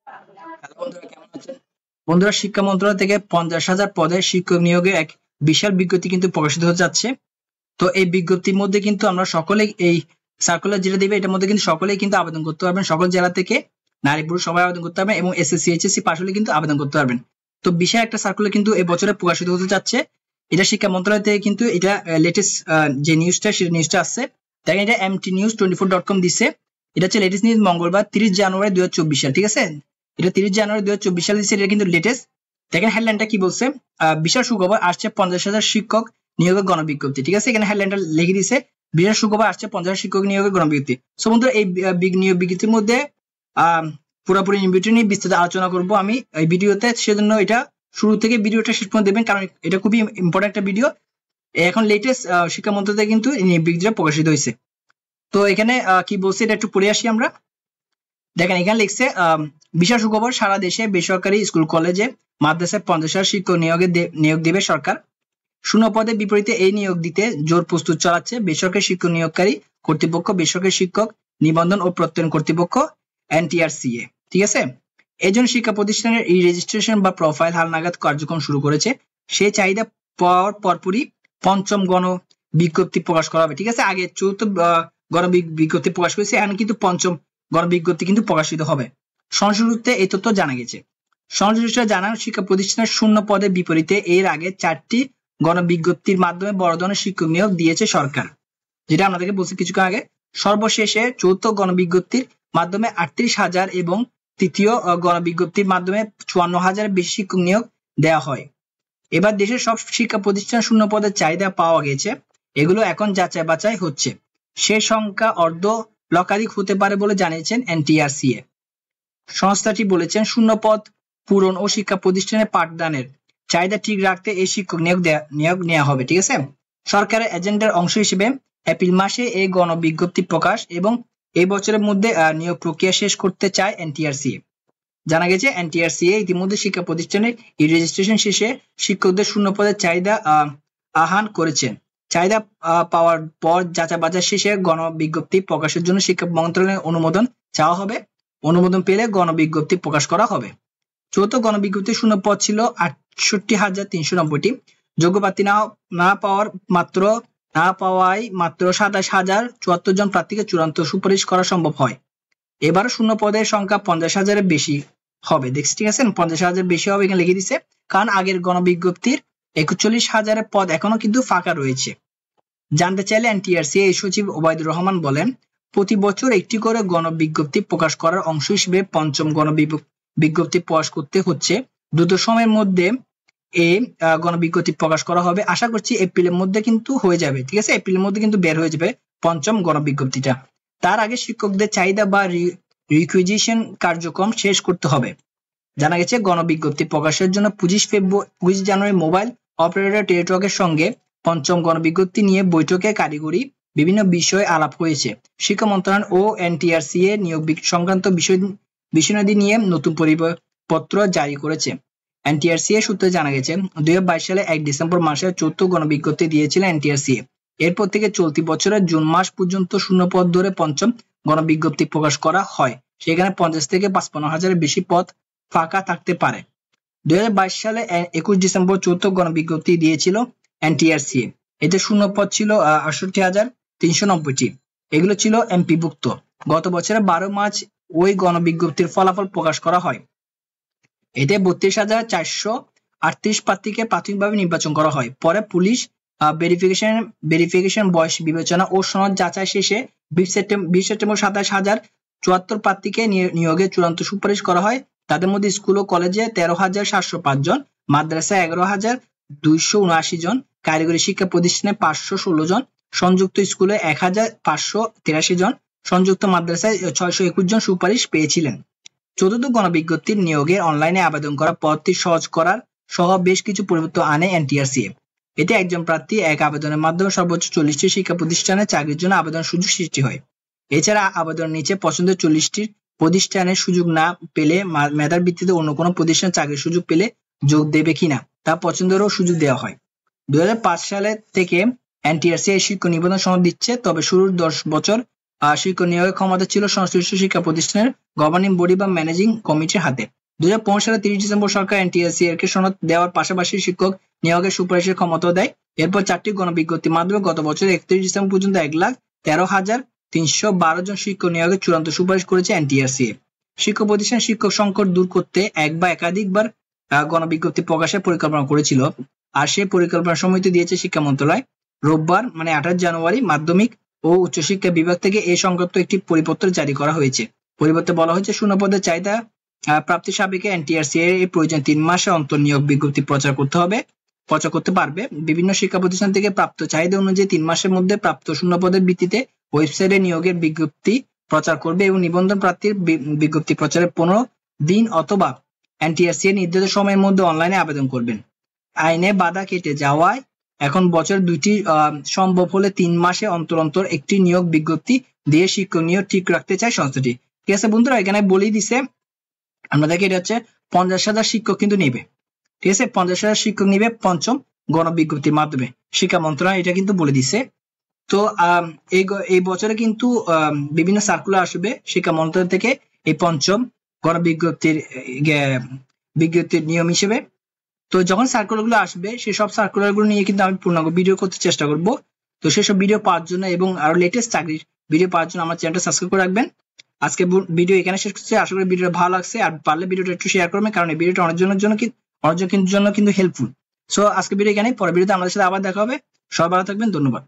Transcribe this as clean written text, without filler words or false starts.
Hello বন্ধুরা, কেমন আছেন? বন্ধুরা, শিক্ষা মন্ত্রণালয় থেকে 50,000 পদে শিক্ষক নিয়োগে এক বিশাল বিজ্ঞপ্তি কিন্তু প্রকাশিত হতে যাচ্ছে। তো এই বিজ্ঞপ্তির মধ্যে কিন্তু আমরা সকলেই এই সার্কুলার যেটা দিবে এটার মধ্যে কিন্তু সকলেই কিন্তু আবেদন করতে পারবেন। সকল জেলা থেকে নারী পুরুষ সবাই আবেদন করতে পারবেন এবং এসএসসি এইচএসসি পাশ হলে কিন্তু আবেদন করতে পারবেন। তো বিশাল একটা সার্কুলার কিন্তু এই বছরে প্রকাশিত হতে যাচ্ছে। এটা শিক্ষা মন্ত্রণালয় থেকে কিন্তু এটা লেটেস্ট যে নিউজটা সেটা নিউজটা আসছে। দেখেন, এটা mtnews24.com দিচ্ছে। এটা হচ্ছে লেটেস্ট নিউজ, মঙ্গলবার 30 জানুয়ারি 2024 সাল। ঠিক আছে, এটা 30 জানুয়ারি 2024 সালে দিচ্ছে। এটা কিন্তু লেটেস্ট। দেখেন হেডলাইনটা কি বলছে, বিশাল সুখবর আসছে 50,000 শিক্ষক নিয়োগের গণবিজ্ঞপ্তি। ঠিক আছে, এখানে হেডলাইনটা লিখে দিছে, বিশাল সুখবর আসছে 50,000 শিক্ষক নিয়োগের গণবিজ্ঞপ্তি। সো বন্ধুরা, এই নিয়োগ বিজ্ঞপ্তির মধ্যে পুরোপুরি ভিডিও নিয়ে বিস্তারিত আলোচনা করব আমি এই ভিডিওতে। সেজন্য এটা শুরু থেকে ভিডিওটা শেষ পর্যন্ত দেখবেন, কারণ এটা খুবই ইম্পর্টেন্ট একটা ভিডিও। এখন লেটেস্ট শিক্ষা মন্ত্রণালয় কিন্তু এই নিয়োগ বিজ্ঞপ্তিটা প্রকাশিত হয়েছে। তো এখানে কি বলছে এটা একটু পড়ে আসি আমরা। দেখেন এখানে লিখছে, বিশাল সুখবর, সারা দেশে বেসরকারি স্কুল কলেজে মাদ্রাসায় 50,000 শিক্ষক নিয়োগ দেবে সরকার। শূন্য পদের বিপরীতে এই নিয়োগ দিতে জোর প্রস্তুত চালাচ্ছে বেসরকারি শিক্ষক নিয়োগকারী কর্তৃপক্ষ, বেসরকারি শিক্ষক নিবন্ধন ও প্রত্যয়ন কর্তৃপক্ষ NTRCA। ঠিক আছে, এই জন্য শিক্ষা প্রতিষ্ঠানের ই রেজিস্ট্রেশন বা প্রোফাইল হালনাগাদ কার্যক্রম শুরু করেছে। সেই চাহিদা পাওয়ার পরপরই পঞ্চম গণ বিজ্ঞপ্তি প্রকাশ করা হবে। ঠিক আছে, আগে চতুর্থ গণ বিজ্ঞপ্তি প্রকাশ করেছে, এখন কিন্তু পঞ্চম গণবিজ্ঞপ্তি কিন্তু প্রকাশিত হবে। সংসূত্রে এই তথ্য জানা গেছে। সংশ্লিষ্টরা জানান, শিক্ষা প্রতিষ্ঠানের শূন্য পদের বিপরীতে এর আগে 4টি গণবিজ্ঞপ্তির মাধ্যমে বড় ধরনের শিক্ষক নিয়োগ দিয়েছে সরকার, যেটা আপনাদেরকে বলছি কিছুক্ষণ আগে। সর্বশেষে চৌথ গণবিজ্ঞপ্তির মাধ্যমে 38,000 এবং তৃতীয় গণবিজ্ঞপ্তির মাধ্যমে 54,000 বেশি শিক্ষক নিয়োগ দেওয়া হয়। এবার দেশের সব শিক্ষা প্রতিষ্ঠান শূন্য পদের চাহিদা পাওয়া গেছে, এগুলো এখন যাচাই বাছাই হচ্ছে। সে সংখ্যা অর্ধ লক্ষাধিক হতে পারে বলে জানিয়েছেন NTRCA। সংস্থাটি বলেছেন, শূন্য পদ পূরণ ও শিক্ষা প্রতিষ্ঠানের পাঠদানের চাহিদা ঠিক রাখতে এই শিক্ষক নিয়োগ নেওয়া হবে। ঠিক আছে, সরকারের এজেন্ডার অংশ হিসেবে এপ্রিল মাসে এই গণবিজ্ঞপ্তি প্রকাশ এবং এই বছরের মধ্যে নিয়োগ প্রক্রিয়া শেষ করতে চায় NTRCA। জানা গেছে, NTRCA ইতিমধ্যে শিক্ষা প্রতিষ্ঠানের ই রেজিস্ট্রেশন শেষে শিক্ষকদের শূন্য পদের চাহিদা আহ্বান করেছেন। চাহিদা পাওয়ার পর যাচাই বাছাই শেষে গণবিজ্ঞপ্তি প্রকাশের জন্য শিক্ষা মন্ত্রণালয়ের অনুমোদন চাওয়া হবে। অনুমোদন পেলে গণবিজ্ঞপ্তি প্রকাশ করা হবে। চৌথ গণবিজ্ঞপ্তি শূন্য পদ ছিল 68,390টি। যোগ্য প্রার্থী না পাওয়ায় মাত্র 27,074 জন প্রার্থীকে চূড়ান্ত সুপারিশ করা সম্ভব হয়। এবার শূন্য পদের সংখ্যা 50,000-এর বেশি হবে। দেখছি, ঠিক আছে, 50,000 বেশি হবে এখানে লিখে দিছে, কারণ আগের গণবিজ্ঞপ্তির 41,000 পদ এখনো কিন্তু ফাঁকা রয়েছে। জানতে চাইলে NTRCA এই সচিব ওবায়দুর রহমান বলেন, প্রতি বছর একটি করে গণবিজ্ঞপ্তি প্রকাশ করার অংশ হিসেবে পঞ্চম গণবিজ্ঞপ্তি প্রকাশ করতে হচ্ছে। দ্রুত সময়ের মধ্যে এই গণবিজ্ঞপ্তি প্রকাশ করা হবে। আশা করছি এপ্রিলের মধ্যে কিন্তু হয়ে যাবে। ঠিক আছে, এপ্রিলের মধ্যে কিন্তু বের হয়ে যাবে পঞ্চম গণবিজ্ঞপ্তিটা। তার আগে শিক্ষকদের চাহিদা বা রিকুইজিশন কার্যক্রম শেষ করতে হবে। জানা গেছে, গণবিজ্ঞপ্তি প্রকাশের জন্য 25 জানুয়ারি মোবাইল অপারেটর টেলিটকের সঙ্গে পঞ্চম গণবিজ্ঞপ্তি নিয়ে বৈঠকে কারিগরি বিভিন্ন বিষয়ে আলাপ হয়েছে। শিক্ষা মন্ত্রণালয় ও NTRCA নিয়োগ সংক্রান্ত বিষয়াদি নিয়ে নতুন পরিপত্র জারি করেছে। NTRCA সূত্রে জানা গেছে, 2022 সালে 1 ডিসেম্বর মাসে চৌথ গণবিজ্ঞপ্তি দিয়েছিল NTRCA। এরপর থেকে চলতি বছরের জুন মাস পর্যন্ত শূন্য পদ ধরে পঞ্চম গণবিজ্ঞপ্তি প্রকাশ করা হয়। সেখানে 50 থেকে 55,000-এর বেশি পদ ফাঁকা থাকতে পারে। 2022 সালে 21 ডিসেম্বর চৌথ গণবিজ্ঞপ্তি দিয়েছিল NTRCA। এতে শূন্য পদ ছিল 68,390টি। এগুলো ছিল এমপিভুক্ত। গত বছরের 12 মার্চ ওই গণবিজ্ঞপ্তির ফলাফল প্রকাশ করা হয়। এতে 32,438 প্রার্থীকে প্রাথমিকভাবে নির্বাচন করা হয়। পরে পুলিশ ভেরিফিকেশন, বয়স বিবেচনা ও সনদ যাচাই শেষে 20 সেপ্টেম্বর 27,074 প্রার্থীকে নিয়োগে চূড়ান্ত সুপারিশ করা হয়। তাদের মধ্যে স্কুল ও কলেজে 13,705 জন, মাদ্রাসায় 11,279 জন, কারিগরি শিক্ষা প্রতিষ্ঠানে 516 জন, সংযুক্ত স্কুলে 1,583 জন, সংযুক্ত মাদ্রাসায় 621 জন সুপারিশ পেয়েছিলেন। চতুর্থ গণবিজ্ঞপ্তির নিয়োগে অনলাইনে আবেদন করা পদ্ধতি সহজ করার সহ বেশ কিছু পরিবর্তন আনে NTRCA। এতে একজন প্রার্থী এক আবেদনের মাধ্যমে সর্বোচ্চ 40টি শিক্ষা প্রতিষ্ঠানে চাকরির জন্য আবেদন সুযোগ সৃষ্টি হয়। এছাড়া আবেদনের নিচে পছন্দের 40টি প্রতিষ্ঠানের সুযোগ না পেলে মেধার ভিত্তিতে অন্য কোনো প্রতিষ্ঠানে চাকরির সুযোগ পেলে যোগ দেবে কিনা তা পছন্দেরও সুযোগ দেওয়া হয়। 2005 সালে থেকে NTRCA শিক্ষক নিবন্ধন সনদ দিচ্ছে, তবে শুরুর 10 বছর শিক্ষক নিয়োগের ক্ষমতা ছিল সংশ্লিষ্ট শিক্ষা প্রতিষ্ঠানের গভর্নিং বডি বা ম্যানেজিং কমিটির হাতে। 2015 সালে 30 ডিসেম্বর সরকার এনটিআরসি এর সনদ দেওয়ার পাশাপাশি শিক্ষক নিয়োগের সুপারিশের ক্ষমতাও দেয়। এরপর 4টি গণবিজ্ঞপ্তির মাধ্যমে গত বছর 31 ডিসেম্বর পর্যন্ত 1,13,312 জন শিক্ষক নিয়োগের চূড়ান্ত সুপারিশ করেছে এনটিআরসি। শিক্ষক প্রতিষ্ঠান শিক্ষক সংকট দূর করতে এক বা একাধিকবার গণবিজ্ঞপ্তি প্রকাশের পরিকল্পনা করেছিল, আর সেই পরিকল্পনা সমিতি দিয়েছে শিক্ষা মন্ত্রণালয়। রোববার 28 জানুয়ারি মাধ্যমিক ও উচ্চশিক্ষা বিভাগ থেকে এই সংক্রান্ত একটি পরিপত্র জারি করা হয়েছে। পরিপত্রে বলা হয়েছে শূন্যপদের চাহিদা প্রাপ্তি সাপেক্ষে এনটিআরসি এর প্রয়োজন 3 মাসে অন্তর নিয়োগ বিজ্ঞপ্তি প্রচার করতে পারবে। বিভিন্ন শিক্ষা প্রতিষ্ঠান থেকে প্রাপ্ত চাহিদা অনুযায়ী 3 মাসের মধ্যে প্রাপ্ত শূন্যপদের ভিত্তিতে ওয়েবসাইটে নিয়োগের বিজ্ঞপ্তি প্রচার করবে এবং নিবন্ধন প্রার্থীর বিজ্ঞপ্তি প্রচারের 15 দিন অথবা এনটিআরসি এর নির্ধারিত সময়ের মধ্যে অনলাইনে আবেদন করবেন। আইনে বাধা কেটে যাওয়ায় এখন বছর 2টি সম্ভব হলে 3 মাসে অন্তর একটি নিয়োগ বিজ্ঞপ্তি দিয়ে শিক্ষক নিয়োগ ঠিক রাখতে চায় সংস্থাটি। ঠিক আছে বন্ধুরা, এখানে বলেই দিছে আমাদেরকে, এটা হচ্ছে 50,000 শিক্ষক কিন্তু নেবে। ঠিক আছে, 50,000 শিক্ষক নিবে পঞ্চম গণবিজ্ঞপ্তির মাধ্যমে, শিক্ষা মন্ত্রণালয় এটা কিন্তু বলে দিছে। তো এই বছরে কিন্তু বিভিন্ন সার্কুলার আসবে শিক্ষা মন্ত্রণালয় থেকে এই পঞ্চম গণবিজ্ঞপ্তির নিয়ম হিসেবে। তো যখন সার্কুলার গুলো আসবে সেসব সার্কুলার গুলো নিয়ে কিন্তু আমি পূর্ণাঙ্গ ভিডিও করতে চেষ্টা করব। তো সেসব ভিডিও পাওয়ার জন্য এবং আরো লেটেস্ট চাকরির ভিডিও পাওয়ার জন্য আমার চ্যানেলটা সাবস্ক্রাইব করে রাখবেন। আজকে ভিডিও এখানে শেষ করছি, আশা করি ভিডিওটা ভালো লাগছে, আর পারলে ভিডিওটা একটু শেয়ার করবেন, কারণ এই ভিডিওটা অনেকজনের জন্য কিন্তু হেল্পফুল। সো আজকে ভিডিও এখানে, পরের ভিডিওতে আমাদের সাথে আবার দেখা হবে। সবাই ভালো থাকবেন, ধন্যবাদ।